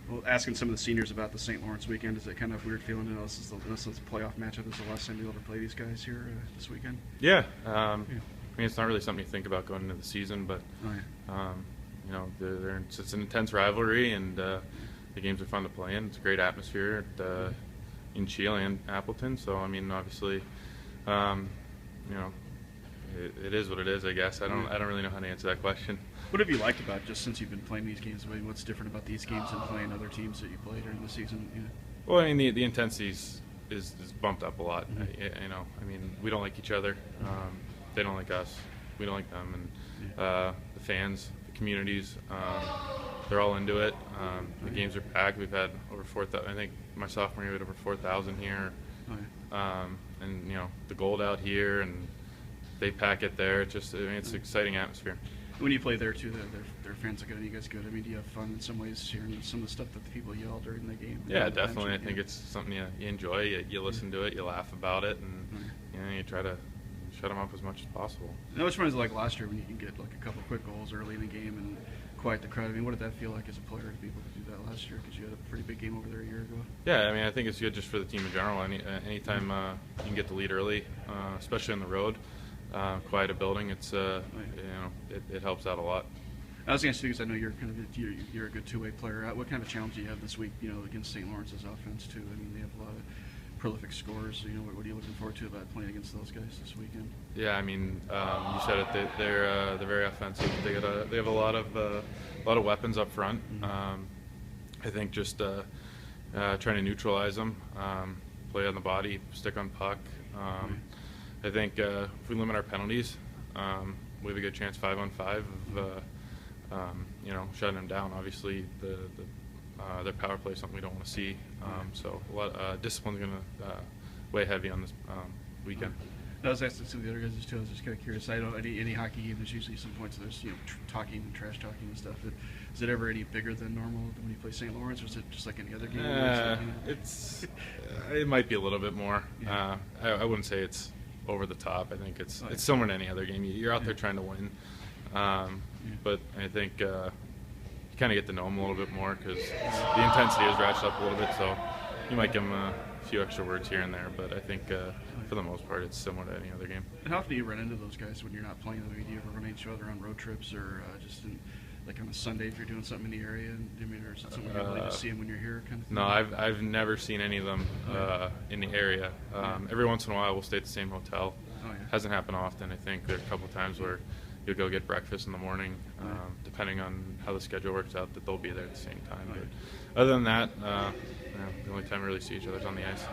Well, asking some of the seniors about the St. Lawrence weekend, is it kind of weird feeling? This is a playoff matchup. This is the last time you'll ever play these guys here this weekend. Yeah. I mean, it's not really something you think about going into the season, but Oh, yeah. you know, it's an intense rivalry, and the games are fun to play in. It's a great atmosphere in Chile and Appleton. So I mean, obviously, you know, it is what it is. I guess I don't really know how to answer that question. What have you liked about just since you've been playing these games? I mean, what's different about these games than playing other teams that you play during the season? Yeah. Well, I mean, the intensity is bumped up a lot. Mm-hmm. You know, I mean, we don't like each other. They don't like us. We don't like them. And the fans, the communities, they're all into it. The games are packed. We've had over 4,000. I think my sophomore year we had over 4,000 here. Oh, yeah. And you know, the gold out here, and they pack it there. It's just, I mean, it's an exciting atmosphere. When you play there too, their fans are good. Are you guys good? I mean, do you have fun in some ways hearing some of the stuff that the people yell during the game? Yeah, definitely. I think it's something you enjoy. You listen to it, you laugh about it, and you know, you try to shut them up as much as possible. Now, which one is like last year when you can get like a couple quick goals early in the game and quiet the crowd? I mean, what did that feel like as a player to be able to do that last year? Because you had a pretty big game over there a year ago. Yeah, I mean, I think it's good just for the team in general. Anytime you can get the lead early, especially on the road, quiet a building, it's you know, it helps out a lot. I was going to say, because I know you're kind of you're a good two-way player. What kind of challenge do you have this week? You know, against St. Lawrence's offense too. I mean, they have a lot of prolific scorers. You know, what are you looking forward to about playing against those guys this weekend? Yeah, I mean, you said it. They're very offensive. They have a lot of weapons up front. I think just trying to neutralize them, play on the body, stick on puck. I think if we limit our penalties, we have a good chance 5-on-5 of you know, shutting them down. Obviously, their power play is something we don't want to see. So a lot discipline's going to weigh heavy on this weekend. I was asking some of the other guys too. I was just kind of curious. I know any hockey game, there's usually some points there's, you know, talking and trash talking and stuff. Is it ever any bigger than normal when you play St. Lawrence, or is it just like any other game? It might be a little bit more. Yeah. I wouldn't say it's over the top. I think it's similar to any other game. You're out there trying to win, but I think you kind of get to know them a little bit more because the intensity is ratcheted up a little bit. So you might give them a few extra words here and there, but I think for the most part it's similar to any other game. And how often do you run into those guys when you're not playing them? I mean, do you ever run into each other on road trips or just like on a Sunday if you're doing something in the area? And, I mean, or is it something you really just see them when you're here? Kind of thing? No, I've never seen any of them in the area. Every once in a while we'll stay at the same hotel. Oh, yeah. Hasn't happened often. I think there are a couple of times where you'll go get breakfast in the morning, depending on how the schedule works out, that they'll be there at the same time. But other than that, you know, the only time we really see each other is on the ice.